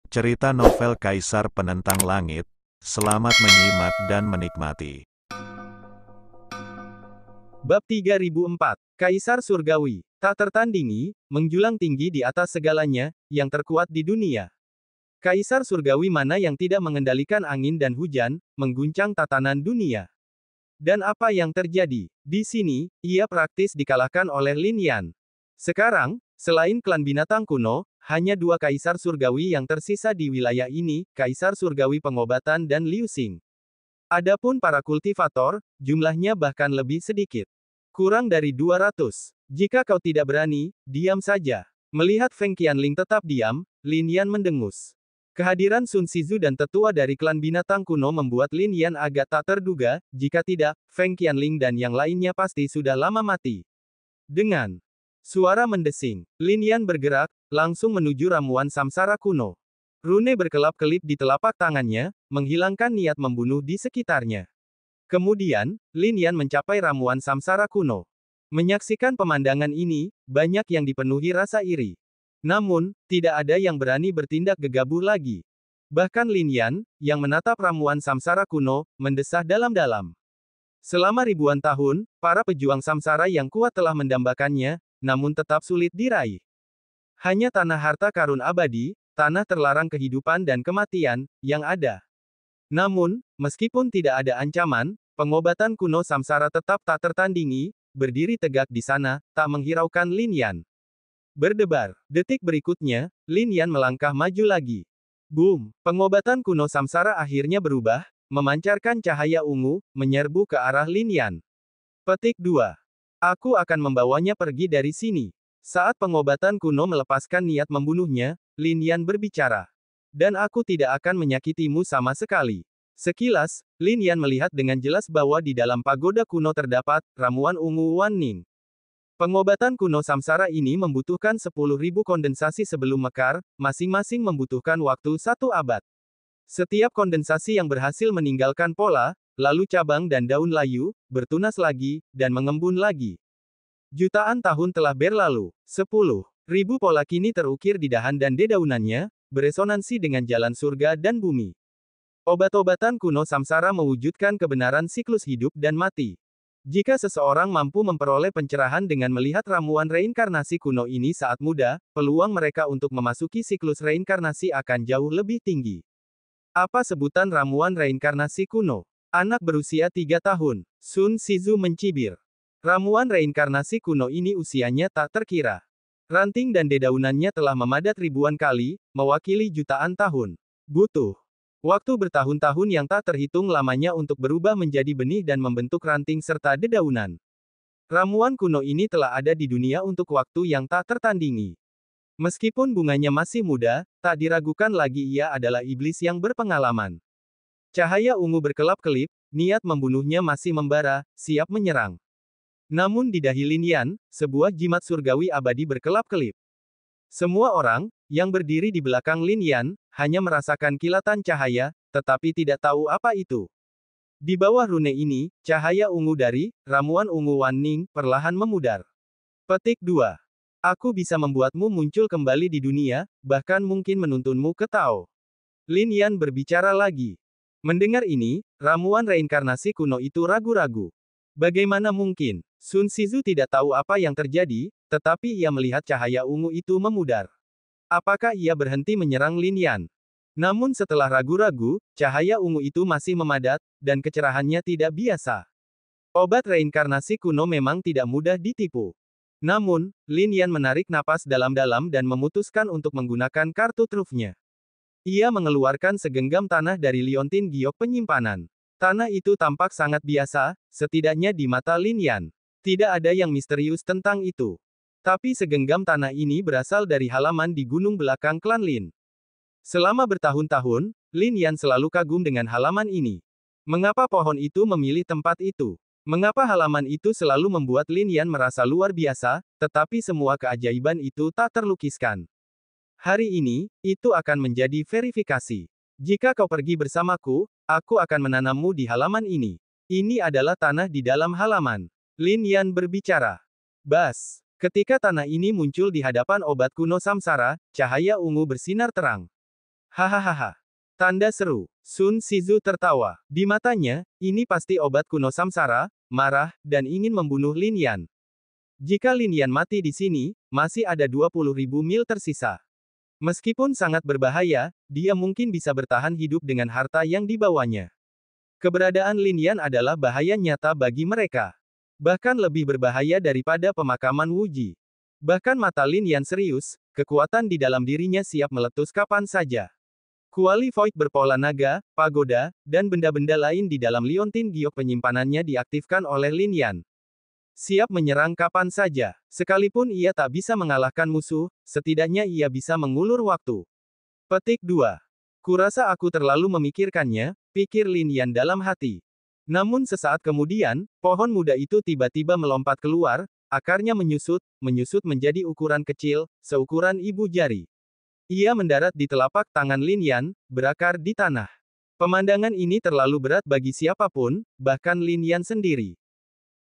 Cerita novel Kaisar Penentang Langit. Selamat menyimak dan menikmati. Bab 3004, Kaisar Surgawi, tak tertandingi, menjulang tinggi di atas segalanya, yang terkuat di dunia. Kaisar Surgawi mana yang tidak mengendalikan angin dan hujan, mengguncang tatanan dunia. Dan apa yang terjadi? Di sini, ia praktis dikalahkan oleh Lin Yan. Sekarang, selain klan binatang kuno, hanya dua Kaisar Surgawi yang tersisa di wilayah ini, Kaisar Surgawi Pengobatan dan Liu Xing. Adapun para kultivator, jumlahnya bahkan lebih sedikit. Kurang dari 200. Jika kau tidak berani, diam saja. Melihat Feng Qianling tetap diam, Lin Yan mendengus. Kehadiran Sun Shizu dan tetua dari klan binatang kuno membuat Lin Yan agak tak terduga, jika tidak, Feng Qianling dan yang lainnya pasti sudah lama mati. Dengan suara mendesing, Lin Yan bergerak, langsung menuju ramuan samsara kuno. Rune berkelap-kelip di telapak tangannya, menghilangkan niat membunuh di sekitarnya. Kemudian, Lin Yan mencapai ramuan samsara kuno. Menyaksikan pemandangan ini, banyak yang dipenuhi rasa iri. Namun, tidak ada yang berani bertindak gegabah lagi. Bahkan Lin Yan, yang menatap ramuan samsara kuno, mendesah dalam-dalam. Selama ribuan tahun, para pejuang samsara yang kuat telah mendambakannya, namun tetap sulit diraih. Hanya tanah harta karun abadi, tanah terlarang kehidupan dan kematian, yang ada. Namun, meskipun tidak ada ancaman, pengobatan kuno samsara tetap tak tertandingi, berdiri tegak di sana, tak menghiraukan Lin Yan. Berdebar. Detik berikutnya, Lin Yan melangkah maju lagi. Boom! Pengobatan kuno samsara akhirnya berubah, memancarkan cahaya ungu, menyerbu ke arah Lin Yan. Petik 2. Aku akan membawanya pergi dari sini. Saat pengobatan kuno melepaskan niat membunuhnya, Lin Yan berbicara. Dan aku tidak akan menyakitimu sama sekali. Sekilas, Lin Yan melihat dengan jelas bahwa di dalam pagoda kuno terdapat ramuan ungu Wan Ning. Pengobatan kuno samsara ini membutuhkan 10.000 kondensasi sebelum mekar, masing-masing membutuhkan waktu 1 abad. Setiap kondensasi yang berhasil meninggalkan pola, lalu cabang dan daun layu, bertunas lagi, dan mengembun lagi. Jutaan tahun telah berlalu. 10.000 pola kini terukir di dahan dan dedaunannya, beresonansi dengan jalan surga dan bumi. Obat-obatan kuno samsara mewujudkan kebenaran siklus hidup dan mati. Jika seseorang mampu memperoleh pencerahan dengan melihat ramuan reinkarnasi kuno ini saat muda, peluang mereka untuk memasuki siklus reinkarnasi akan jauh lebih tinggi. Apa sebutan ramuan reinkarnasi kuno? Anak berusia 3 tahun. Sun Shizu mencibir. Ramuan reinkarnasi kuno ini usianya tak terkira. Ranting dan dedaunannya telah memadat ribuan kali, mewakili jutaan tahun. Butuh waktu bertahun-tahun yang tak terhitung lamanya untuk berubah menjadi benih dan membentuk ranting serta dedaunan. Ramuan kuno ini telah ada di dunia untuk waktu yang tak tertandingi. Meskipun bunganya masih muda, tak diragukan lagi ia adalah iblis yang berpengalaman. Cahaya ungu berkelap-kelip, niat membunuhnya masih membara, siap menyerang. Namun di dahi Lin Yan, sebuah jimat surgawi abadi berkelap-kelip. Semua orang, yang berdiri di belakang Lin Yan, hanya merasakan kilatan cahaya, tetapi tidak tahu apa itu. Di bawah rune ini, cahaya ungu dari ramuan ungu Wan Ning perlahan memudar. Petik 2. Aku bisa membuatmu muncul kembali di dunia, bahkan mungkin menuntunmu ke Tao. Lin Yan berbicara lagi. Mendengar ini, ramuan reinkarnasi kuno itu ragu-ragu. Bagaimana mungkin? Sun Shizu tidak tahu apa yang terjadi, tetapi ia melihat cahaya ungu itu memudar. Apakah ia berhenti menyerang Lin Yan? Namun setelah ragu-ragu, cahaya ungu itu masih memadat, dan kecerahannya tidak biasa. Obat reinkarnasi kuno memang tidak mudah ditipu. Namun, Lin Yan menarik napas dalam-dalam dan memutuskan untuk menggunakan kartu trufnya. Ia mengeluarkan segenggam tanah dari liontin giok penyimpanan. Tanah itu tampak sangat biasa, setidaknya di mata Lin Yan. Tidak ada yang misterius tentang itu. Tapi segenggam tanah ini berasal dari halaman di gunung belakang klan Lin. Selama bertahun-tahun, Lin Yan selalu kagum dengan halaman ini. Mengapa pohon itu memilih tempat itu? Mengapa halaman itu selalu membuat Lin Yan merasa luar biasa, tetapi semua keajaiban itu tak terlukiskan. Hari ini, itu akan menjadi verifikasi. Jika kau pergi bersamaku, aku akan menanammu di halaman ini. Ini adalah tanah di dalam halaman. Lin Yan berbicara. Bas. Ketika tanah ini muncul di hadapan obat kuno samsara, cahaya ungu bersinar terang. Hahaha. Tanda seru. Sun Shizu tertawa. Di matanya, ini pasti obat kuno samsara, marah, dan ingin membunuh Lin Yan. Jika Lin Yan mati di sini, masih ada 20.000 mil tersisa. Meskipun sangat berbahaya, dia mungkin bisa bertahan hidup dengan harta yang dibawanya. Keberadaan Lin Yan adalah bahaya nyata bagi mereka. Bahkan lebih berbahaya daripada pemakaman Wuji. Bahkan mata Lin Yan serius, kekuatan di dalam dirinya siap meletus kapan saja. Kuali Void berpola naga, pagoda, dan benda-benda lain di dalam liontin giok penyimpanannya diaktifkan oleh Lin Yan. Siap menyerang kapan saja. Sekalipun ia tak bisa mengalahkan musuh, setidaknya ia bisa mengulur waktu. Petik 2. Kurasa aku terlalu memikirkannya, pikir Lin Yan dalam hati. Namun sesaat kemudian, pohon muda itu tiba-tiba melompat keluar, akarnya menyusut menjadi ukuran kecil, seukuran ibu jari. Ia mendarat di telapak tangan Lin Yan, berakar di tanah. Pemandangan ini terlalu berat bagi siapapun, bahkan Lin Yan sendiri.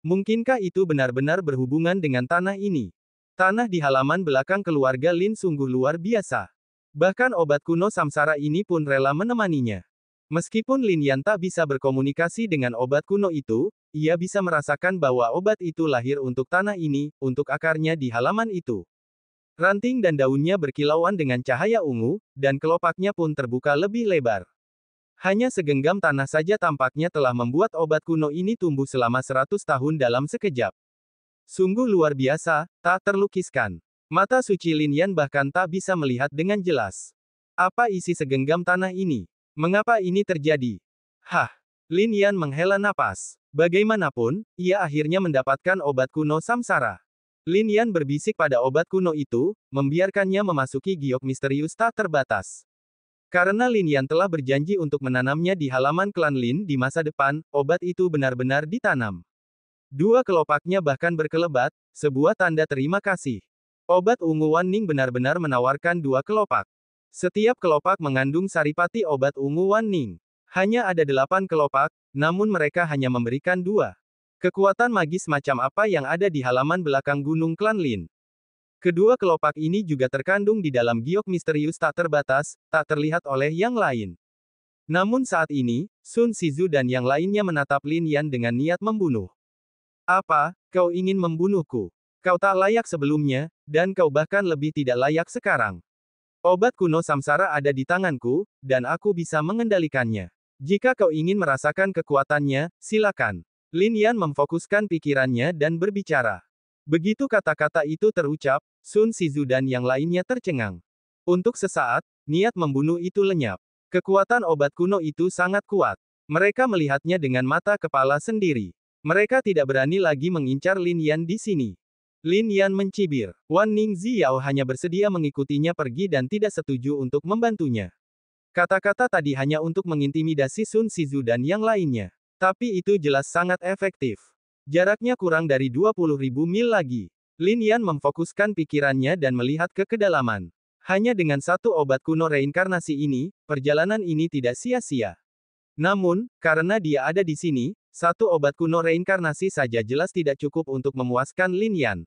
Mungkinkah itu benar-benar berhubungan dengan tanah ini? Tanah di halaman belakang keluarga Lin sungguh luar biasa. Bahkan obat kuno samsara ini pun rela menemaninya. Meskipun Lin Yan tak bisa berkomunikasi dengan obat kuno itu, ia bisa merasakan bahwa obat itu lahir untuk tanah ini, untuk akarnya di halaman itu. Ranting dan daunnya berkilauan dengan cahaya ungu, dan kelopaknya pun terbuka lebih lebar. Hanya segenggam tanah saja tampaknya telah membuat obat kuno ini tumbuh selama 100 tahun dalam sekejap. Sungguh luar biasa, tak terlukiskan. Mata suci Lin Yan bahkan tak bisa melihat dengan jelas. Apa isi segenggam tanah ini? Mengapa ini terjadi? Hah! Lin Yan menghela napas. Bagaimanapun, ia akhirnya mendapatkan obat kuno samsara. Lin Yan berbisik pada obat kuno itu, membiarkannya memasuki giok misterius tak terbatas. Karena Lin Yan telah berjanji untuk menanamnya di halaman klan Lin di masa depan, obat itu benar-benar ditanam. Dua kelopaknya bahkan berkelebat, sebuah tanda terima kasih. Obat ungu Wan Ning benar-benar menawarkan dua kelopak. Setiap kelopak mengandung saripati obat ungu Wan Ning. Hanya ada 8 kelopak, namun mereka hanya memberikan 2. Kekuatan magis macam apa yang ada di halaman belakang gunung klan Lin? Kedua kelopak ini juga terkandung di dalam giok misterius tak terbatas, tak terlihat oleh yang lain. Namun saat ini, Sun Shizu dan yang lainnya menatap Lin Yan dengan niat membunuh. Apa, kau ingin membunuhku? Kau tak layak sebelumnya, dan kau bahkan lebih tidak layak sekarang. Obat kuno samsara ada di tanganku, dan aku bisa mengendalikannya. Jika kau ingin merasakan kekuatannya, silakan. Lin Yan memfokuskan pikirannya dan berbicara. Begitu kata-kata itu terucap, Sun Shizu dan yang lainnya tercengang. Untuk sesaat, niat membunuh itu lenyap. Kekuatan obat kuno itu sangat kuat. Mereka melihatnya dengan mata kepala sendiri. Mereka tidak berani lagi mengincar Lin Yan di sini. Lin Yan mencibir. Wan Ning Xiao hanya bersedia mengikutinya pergi dan tidak setuju untuk membantunya. Kata-kata tadi hanya untuk mengintimidasi Sun Shizu dan yang lainnya. Tapi itu jelas sangat efektif. Jaraknya kurang dari 20.000 mil lagi. Lin Yan memfokuskan pikirannya dan melihat ke kedalaman. Hanya dengan satu obat kuno reinkarnasi ini, perjalanan ini tidak sia-sia. Namun, karena dia ada di sini, satu obat kuno reinkarnasi saja jelas tidak cukup untuk memuaskan Lin Yan.